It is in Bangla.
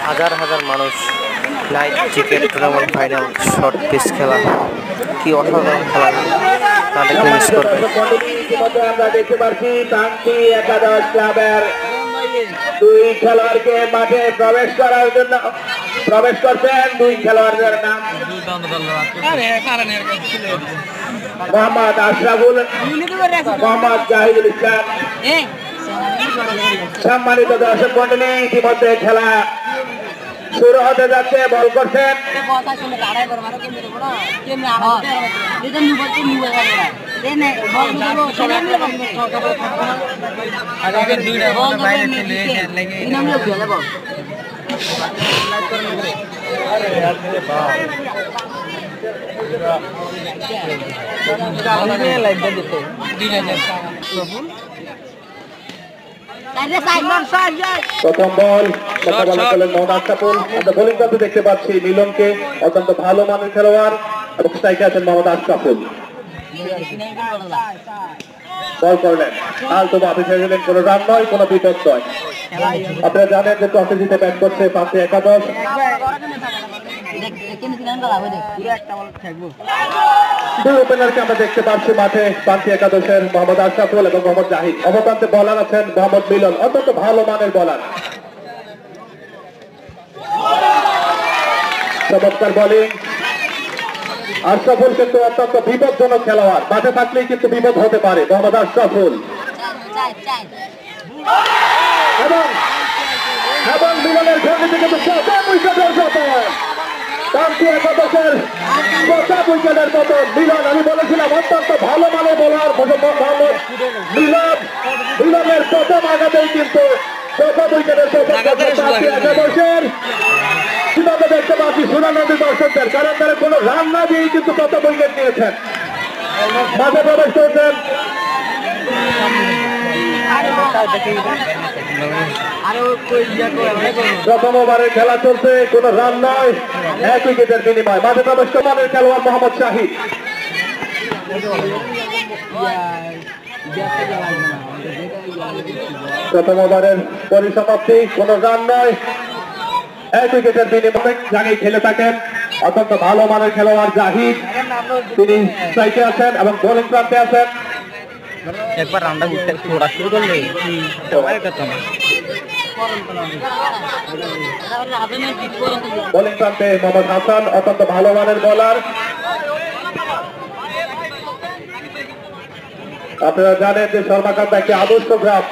হাজার হাজার মানুষ night cricket tournament final short pitch খেলা কি অসাধারণ খেলা তাদেরকে মিস করবে। আমরা দেখতে পাচ্ছি টাঙ্কি একাদশ ক্লাবের দুই খেলোয়াড়কে মাঠে প্রবেশ করার জন্য প্রবেশ করছেন। দুই খেলোয়াড়দের নাম মোহাম্মদ আশরাফুল, মোহাম্মদ জাহিদুল ইসলাম। সম্মানিত দর্শক মন্ডলী, ইতিমধ্যে খেলা শুরু হতে যাচ্ছে। বল করছেন প্রথম বল মোহাম্মদ আশরাফুল। আমরা বোলিং প্রান্তে দেখতে পাচ্ছি মিলনকে, অত্যন্ত ভালো মানের খেলোয়াড়, এবং স্ট্রাইকে আছেন মোহাম্মদ আশরাফুল। বল করলেন তবু আপনি ছেড়ে দিলেন, কোনো রান নয়, কোনো বিপদ নয়। আপনারা জানেন যে টসে জিতে ব্যাট করছে পাঁচে একাদশ। দুই ওপেনারকে আমরা দেখতে পাচ্ছি মাঠে, পাঁচে একাদশের মোহাম্মদ আশরাফুল এবং মোহাম্মদ জাহিদ। অবপ্রান্তে বলার আছেন মোহাম্মদ মিলন, অত্যন্ত ভালো মানের বলার। চমৎকার বোলিং। আশরাফুল কিন্তু অত্যন্ত বিপজ্জনক খেলোয়াড়, মাঠে থাকলেই কিন্তু বিপদ হতে পারে মোহাম্মদ আশরাফুল। এবং মিলনের ঘূর্ণিতে কিন্তু উইকেটের মতো মিলন। আমি বলেছিলাম অত্যন্ত ভালো মানের বোলার মোহাম্মদ মিলন। মিলনের প্রথম আঘাতেই কিন্তু প্রথম উইকেটের দেখতে পাচ্ছি সুনানন্দী দর্শকদের, কারণ তারা কোনো রান না দিয়েই কিন্তু প্রথম উইকেট নিয়েছেন। মাঠে প্রবেশ করেছেন প্রথম ওভারের খেলা চলছে, কোন রান নয়, এক উইকেটের বিনিময়। মাঠে প্রবেশ করেন খেলোয়াড় মোহাম্মদ শাহিদ। প্রথম ওভারের পরিসমাপ্তি, কোন রান নয়, এক উইকেটের বিনিময়ে জানিয়ে খেলে থাকেন অত্যন্ত ভালো মানের খেলোয়াড় জাহিদ। তিনি স্ট্রাইকে আছেন এবং বোলিং প্রান্তে আছেন। একবার রানটা ছোড়া শুরু করলে বোলিং প্রান্তে মোহাম্মদ হাসান, অত্যন্ত ভালো মানের বোলার। আপনারা জানেন যে শর্মাকান্ত একটি আদর্শ গ্রাম।